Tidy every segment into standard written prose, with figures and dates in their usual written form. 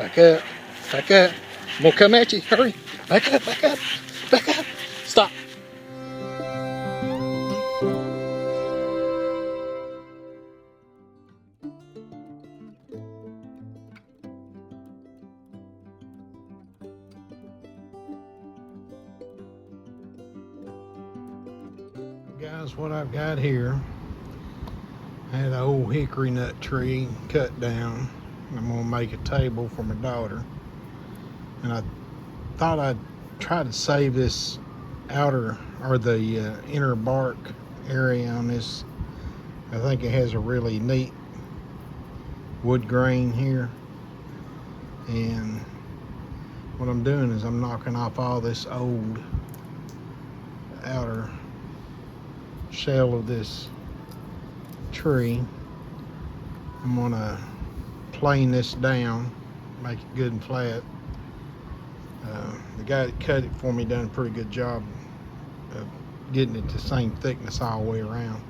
Back up. Back up. I'm gonna come at you. Hurry. Back up. Back up. Back up. Stop. Guys, what I've got here, I had an old hickory nut tree cut down. I'm gonna make a table for my daughter, and I thought I'd try to save this outer or the inner bark area on this. I think it has a really neat wood grain here, and what I'm doing is I'm knocking off all this old outer shell of this tree. I'm gonna plane this down, make it good and flat. The guy that cut it for me done a pretty good job of getting it the same thickness all the way around.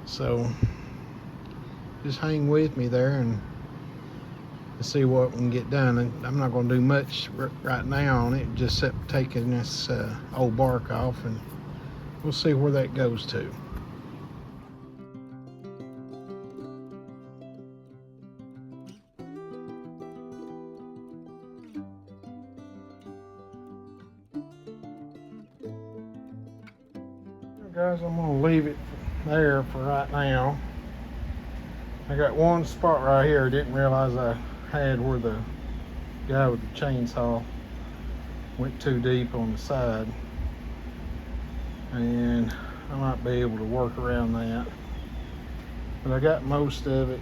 So just hang with me there and see what we can get done. And I'm not going to do much right now on it, just taking this old bark off, and we'll see where that goes to. Guys, I'm going to leave it there for right now. I got one spot right here I didn't realize I had where the guy with the chainsaw went too deep on the side, and I might be able to work around that, but I got most of it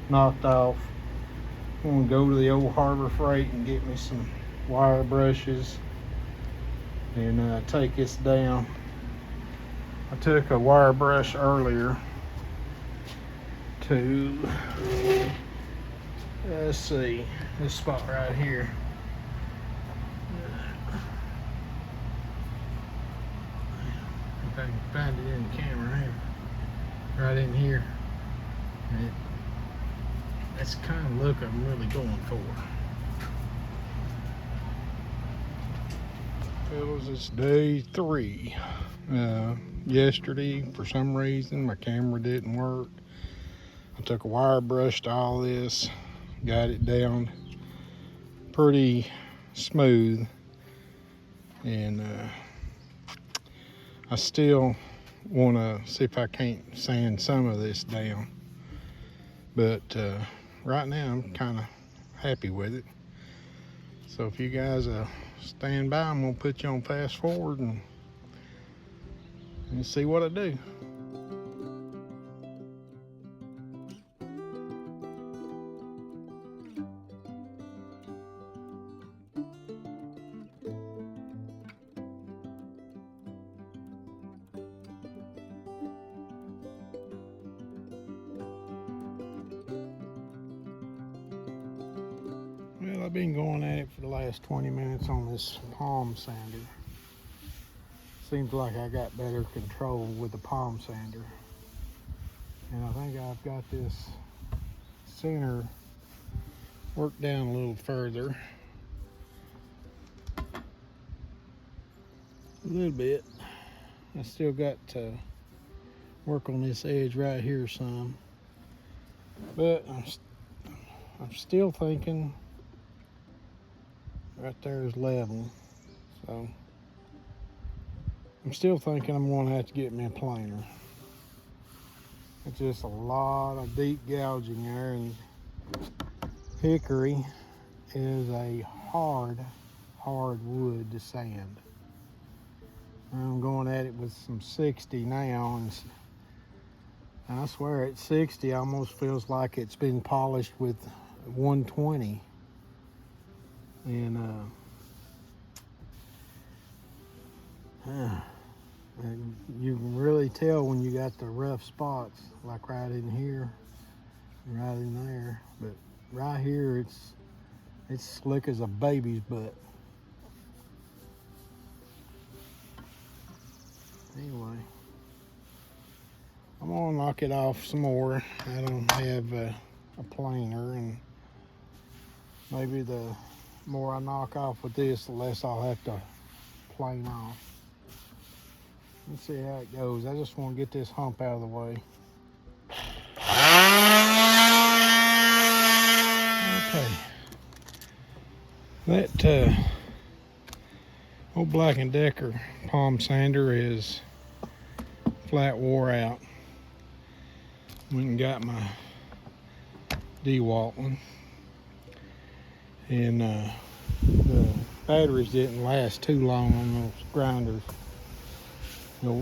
knocked off. I'm going to go to the old Harbor Freight and get me some wire brushes and take this down. I took a wire brush earlier to, let's see, this spot right here. If I can find it in the camera here, right in here. That's the kind of look I'm really going for. Fellas, it's day 3. Yesterday, for some reason, my camera didn't work. I took a wire brush to all this, got it down pretty smooth, and I still want to see if I can't sand some of this down, but right now I'm kind of happy with it. So if you guys stand by, I'm gonna put you on fast forward and see what I do. Well, I've been going at it for the last 20 minutes on this palm sander. Seems like I got better control with the palm sander. And I think I've got this center worked down a little further. A little bit. I still got to work on this edge right here some. But I'm still thinking right there is level. So I'm still thinking I'm going to have to get me a planer. It's just a lot of deep gouging there, and hickory is a hard wood to sand. I'm going at it with some 60 now, and I swear at 60 almost feels like it's been polished with 120. And you can really tell when you got the rough spots, like right in here, right in there. But right here, it's slick as a baby's butt. Anyway, I'm gonna knock it off some more. I don't have a planer, and Maybe the more I knock off with this, the less I'll have to plane off. Let's see how it goes. I just want to get this hump out of the way. Okay. That old Black & Decker palm sander is flat wore out. Went and got my DeWalt one. And the batteries didn't last too long on those grinders. No,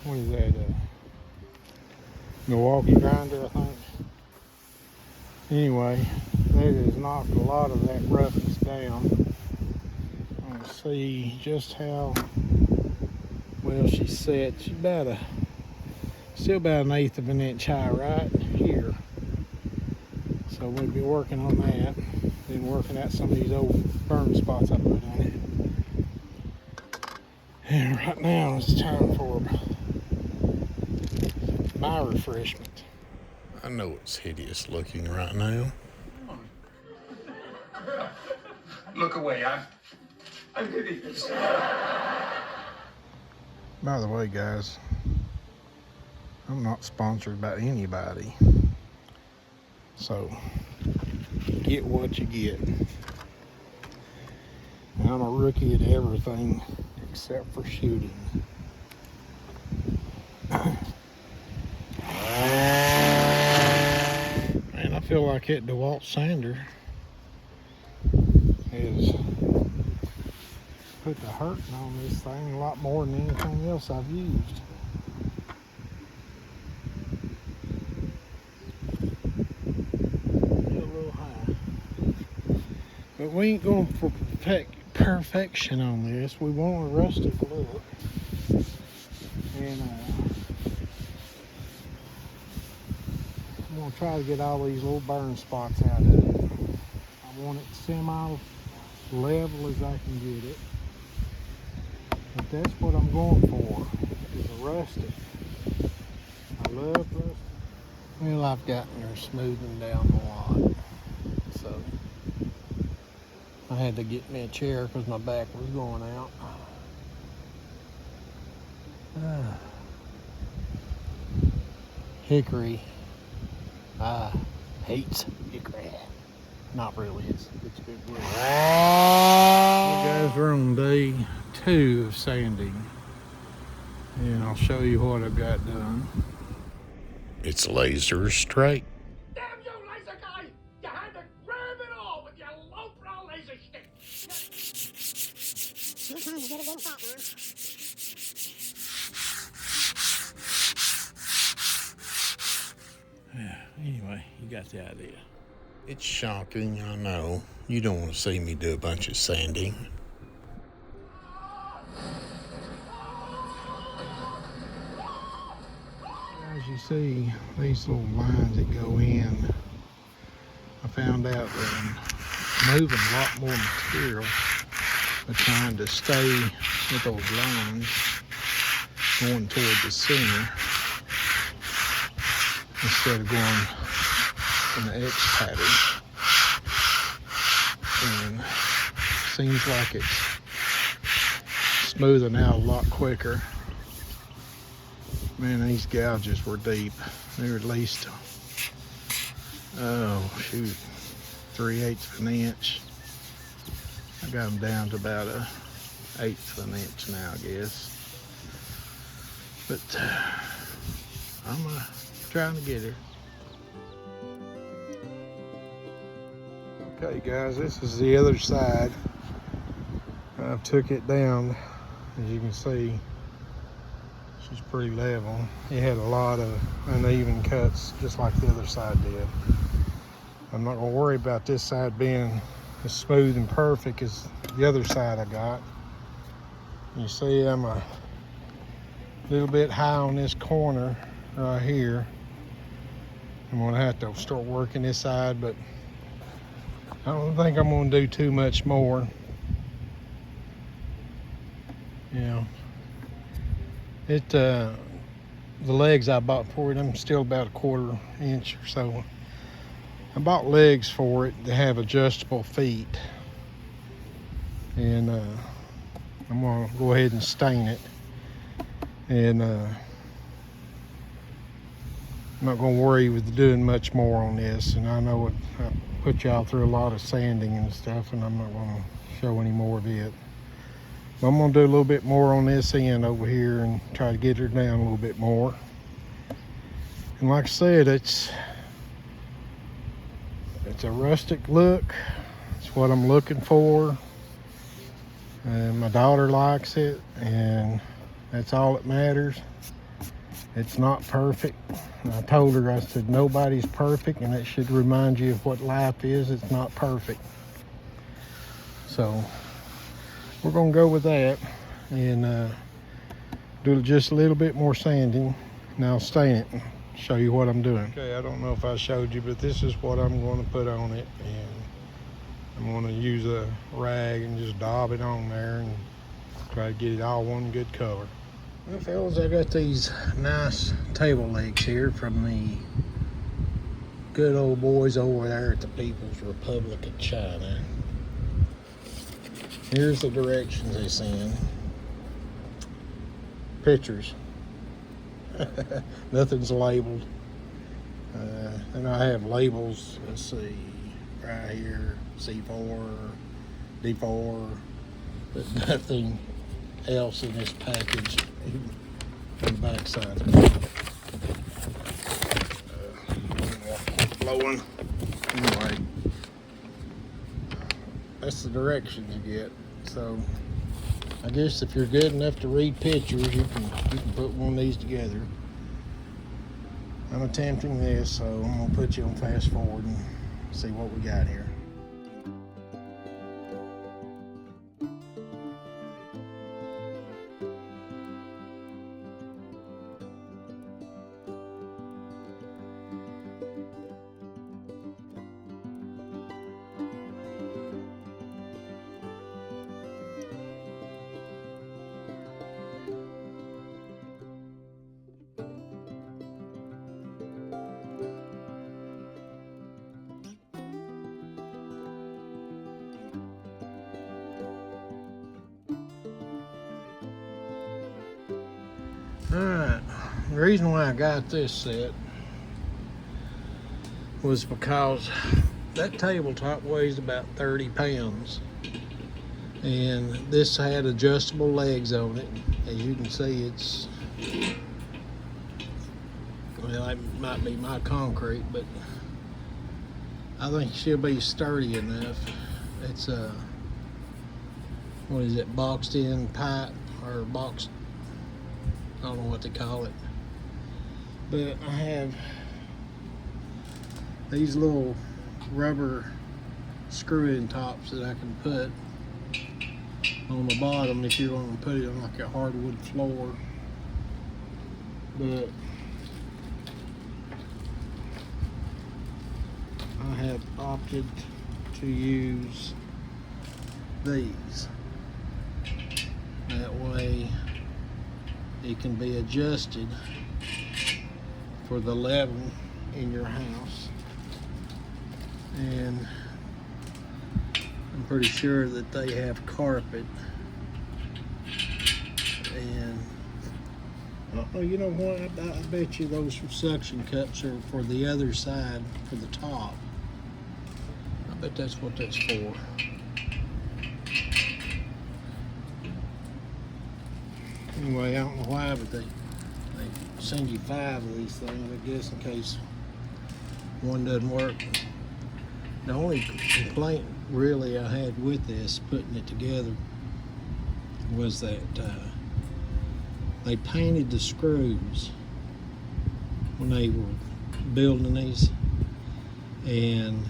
what is that? Milwaukee grinder, I think. Anyway, that has knocked a lot of that roughness down. I'm gonna see just how well she's set. She's still about 1/8 of an inch high right here. So we'll be working on that. Been working out some of these old burn spots I put on it. And right now it's time for my refreshment. I know it's hideous looking right now. Look away, I'm hideous. By the way, guys, I'm not sponsored by anybody. So, get what you get. I'm a rookie at everything except for shooting. Man, I feel like that DeWalt sander has put the hurting on this thing a lot more than anything else I've used. Get a little high. But we ain't going for perfection on this. We want a rustic look. And I'm going to try to get all these little burn spots out of it. I want it semi-level as I can get it. But that's what I'm going for, is a rustic. I love rustic. Well, I've gotten her smoothing down a lot. So, I had to get me a chair because my back was going out. Hickory. Hates hickory. Not really. It's a good word. Hey guys, we're on day 2 of sanding. And I'll show you what I've got done. It's laser straight. Damn you, laser guy! You had to grab it all with your low-brow laser stick. Anyway, you got the idea. It's shocking, I know. You don't want to see me do a bunch of sanding. As you see, these little lines that go in, I found out that I'm moving a lot more material by trying to stay with those lines going toward the center instead of going in the X pattern. And seems like it's smoothing out a lot quicker. Man, these gouges were deep. They were at least, 3/8 of an inch. I got them down to about 1/8 of an inch now, I guess. But I'm trying to get her. Okay guys, this is the other side. I've took it down. As you can see, she's pretty level. It had a lot of uneven cuts, just like the other side did. I'm not gonna worry about this side being as smooth and perfect as the other side I got. You see I'm a little bit high on this corner right here. I'm gonna have to start working this side, but I don't think I'm gonna do too much more. You know, the legs I bought for it, I'm still about 1/4 inch or so I bought legs for it to have adjustable feet, and I'm gonna go ahead and stain it, and I'm not gonna worry with doing much more on this. And I know it put y'all through a lot of sanding and stuff, and I'm not gonna show any more of it. But I'm gonna do a little bit more on this end over here and try to get her down a little bit more. And like I said, it's a rustic look. It's what I'm looking for, and my daughter likes it, and that's all that matters. It's not perfect. And I told her, I said, nobody's perfect, and it should remind you of what life is. It's not perfect. So we're gonna go with that, and do just a little bit more sanding. Now I'll stain it and show you what I'm doing. Okay, I don't know if I showed you, but this is what I'm going to put on it, and I'm going to use a rag and just daub it on there and try to get it all one good color. Well, fellas, I got these nice table legs here from the good old boys over there at the People's Republic of China. Here's the directions they send. Pictures. Nothing's labeled. And I have labels, let's see, right here, C4, D4, but nothing else in this package on the back side. Blowing. Anyway, that's the directions you get. So I guess if you're good enough to read pictures, you can put one of these together. I'm attempting this, so I'm gonna put you on fast forward and see what we got here. Alright, the reason why I got this set was because that tabletop weighs about 30 pounds, and this had adjustable legs on it. As you can see, it's, well, it might be my concrete, but I think she'll be sturdy enough. It's a, what is it, boxed in pipe, or boxed, I don't know what they call it, but I have these little rubber screw-in tops that I can put on the bottom if you want to put it on like a hardwood floor. But I have opted to use these. That way it can be adjusted for the level in your house, and I'm pretty sure that they have carpet. And oh, you know what, I bet you those suction cups are for the other side, for the top. I bet that's what that's for. Anyway, I don't know why, but they send you 5 of these things, I guess, in case one doesn't work. The only complaint really I had with this, putting it together, was that they painted the screws when they were building these, and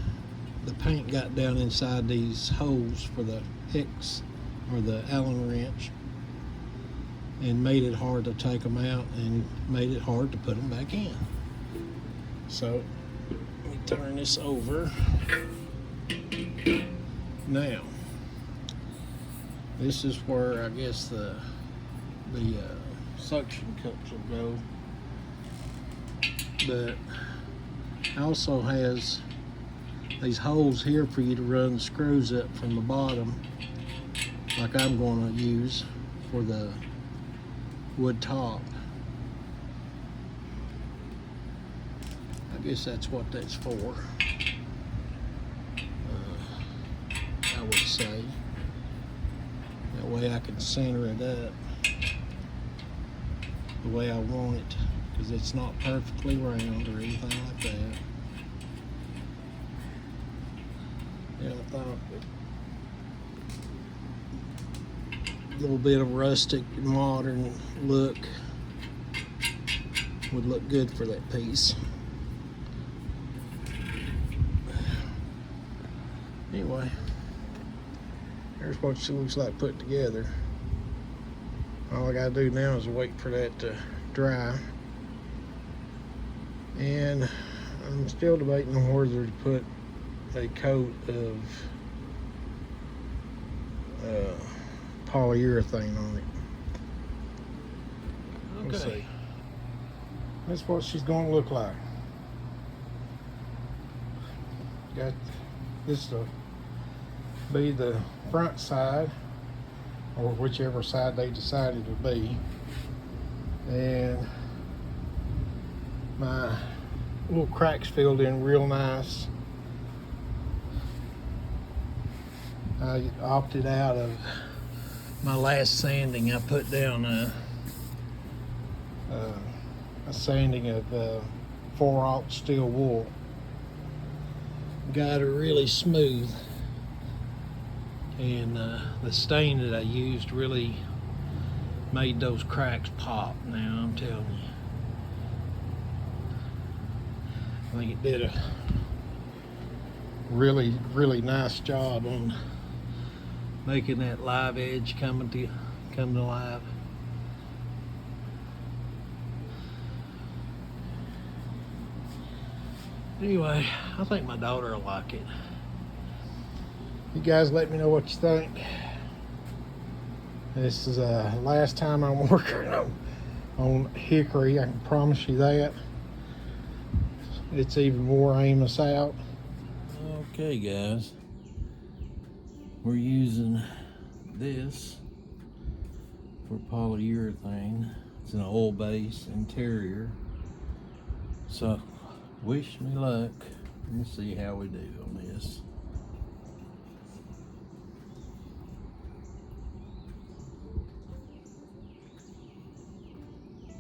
the paint got down inside these holes for the Hicks, or the Allen wrench, and made it hard to take them out, and made it hard to put them back in. So let me turn this over. Now, this is where I guess the suction cups will go, but it also has these holes here for you to run the screws up from the bottom, like I'm going to use for the wood top. I guess that's what that's for. I would say. That way I can center it up the way I want it, because it's not perfectly round or anything like that. Yeah, I thought a little bit of rustic modern look would look good for that piece. Anyway, here's what she looks like put together. All I gotta do now is wait for that to dry. And I'm still debating on whether to put a coat of polyurethane on it. We'll see. That's what she's gonna look like. Got this to be the front side, or whichever side they decided to be, and my little cracks filled in real nice. I opted out of my last sanding. I put down a sanding of 4/0 steel wool. Got it really smooth, and the stain that I used really made those cracks pop. Now I'm telling you, I think it did a really nice job on making that live edge come to life. Anyway, I think my daughter will like it. You guys let me know what you think. This is the last time I'm working on Hickory, I can promise you that. It's even more Amos out. Okay guys, we're using this for polyurethane. It's an oil-based interior. So wish me luck. Let's see how we do on this.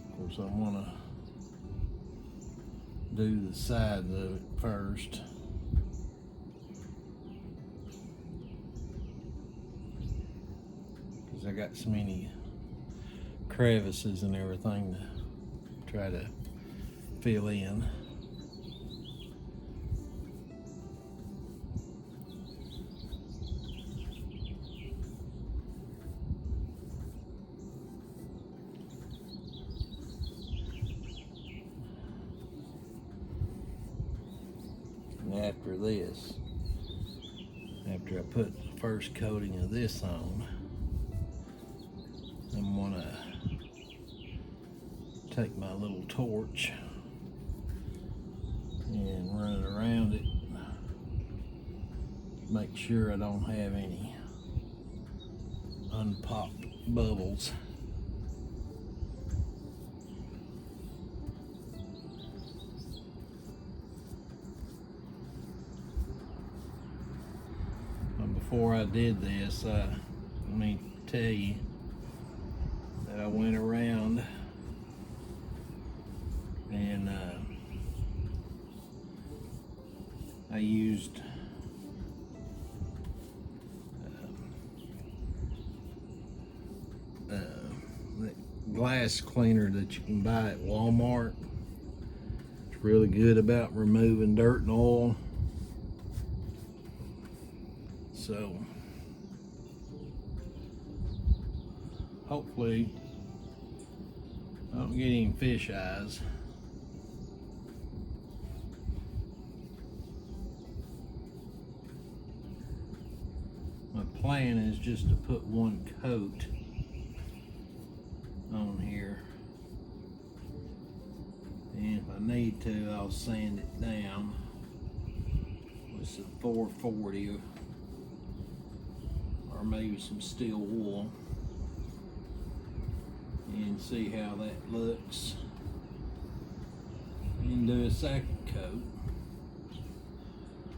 Of course, I want to do the sides of it first. Because I got so many crevices and everything to try to fill in. And after this, after I put the first coating of this on, I'm gonna take my little torch and run it around it, make sure I don't have any unpopped bubbles. But before I did this, let me tell you that I went around and I used that glass cleaner that you can buy at Walmart. It's really good about removing dirt and oil. So hopefully I don't get any fish eyes. My plan is just to put one coat on here, and if I need to, I'll sand it down with some 440 or maybe some steel wool and see how that looks, and do a second coat,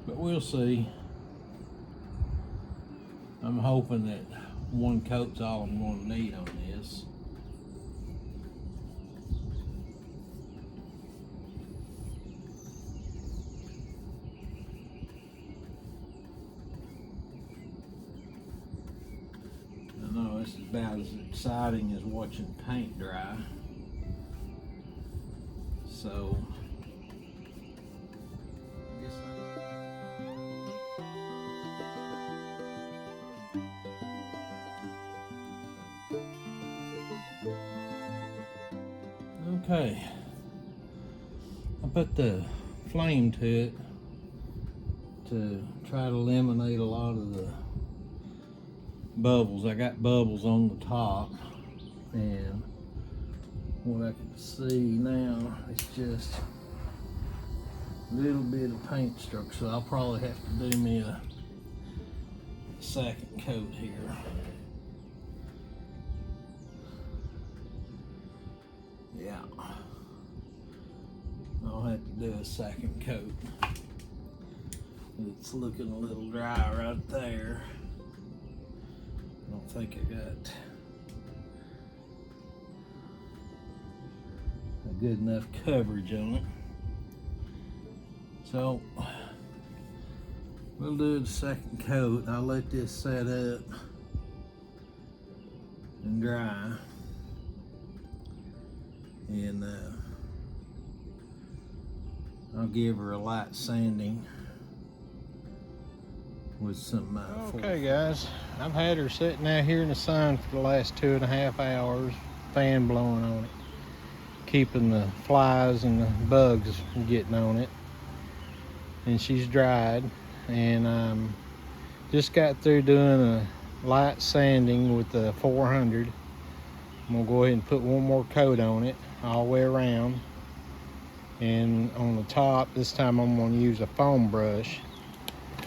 but we'll see. I'm hoping that one coat's all I'm going to need on this. I know this is about as exciting as watching paint dry. So I guess okay. I put the flame to it to try to eliminate a lot of the bubbles. I got bubbles on the top, and what I can see now is just a little bit of paint stroke, so I'll probably have to do me a second coat here. Yeah, I'll have to do a second coat. It's looking a little dry right there. I don't think I got a good enough coverage on it. So we'll do the second coat. I'll let this set up and dry, and I'll give her a light sanding with some okay guys, I've had her sitting out here in the sun for the last 2.5 hours, fan blowing on it, keeping the flies and the bugs from getting on it, and she's dried. And just got through doing a light sanding with the 400. I'm gonna go ahead and put one more coat on it all the way around, and on the top this time I'm going to use a foam brush.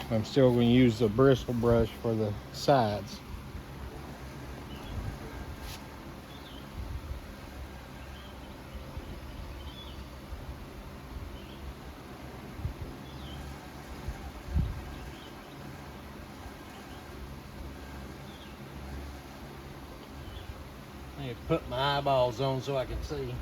I'm still going to use the bristle brush for the sides. I need to put my eyeballs on so I can see.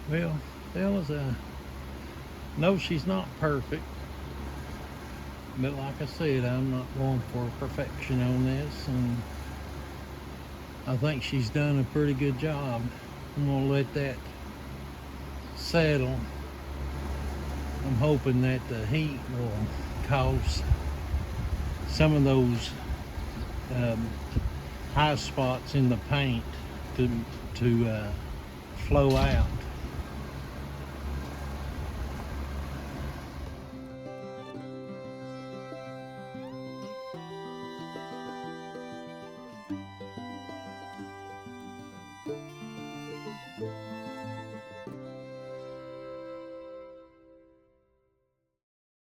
Well, fellas, no, she's not perfect. But like I said, I'm not going for perfection on this, and I think she's done a pretty good job. I'm gonna let that settle. I'm hoping that the heat will cause some of those high spots in the paint to flow out.